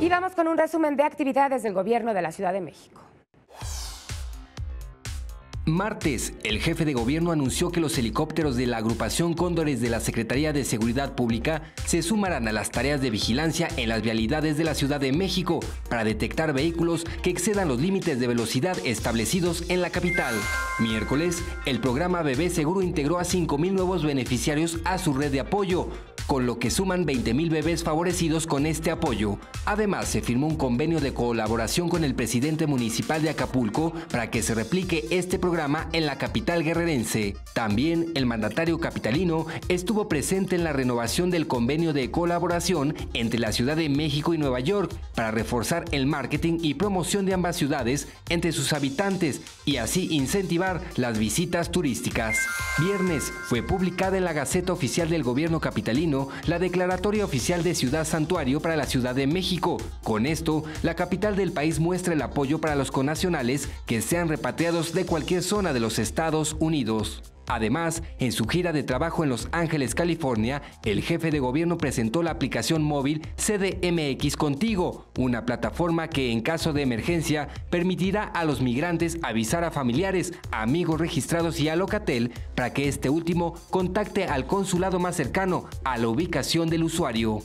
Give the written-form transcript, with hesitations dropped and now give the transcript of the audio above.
Y vamos con un resumen de actividades del gobierno de la Ciudad de México. Martes, el jefe de gobierno anunció que los helicópteros de la agrupación Cóndores de la Secretaría de Seguridad Pública se sumarán a las tareas de vigilancia en las vialidades de la Ciudad de México para detectar vehículos que excedan los límites de velocidad establecidos en la capital. Miércoles, el programa Bebé Seguro integró a 5,000 nuevos beneficiarios a su red de apoyo, con lo que suman 20,000 bebés favorecidos con este apoyo. Además, se firmó un convenio de colaboración con el presidente municipal de Acapulco para que se replique este programa en la capital guerrerense. También el mandatario capitalino estuvo presente en la renovación del convenio de colaboración entre la Ciudad de México y Nueva York para reforzar el marketing y promoción de ambas ciudades entre sus habitantes y así incentivar las visitas turísticas. Viernes fue publicada en la Gaceta Oficial del Gobierno capitalino la declaratoria oficial de Ciudad Santuario para la Ciudad de México. Con esto, la capital del país muestra el apoyo para los connacionales que sean repatriados de cualquier zona de los Estados Unidos. Además, en su gira de trabajo en Los Ángeles, California, el jefe de gobierno presentó la aplicación móvil CDMX Contigo, una plataforma que en caso de emergencia permitirá a los migrantes avisar a familiares, amigos registrados y a Locatel para que este último contacte al consulado más cercano a la ubicación del usuario.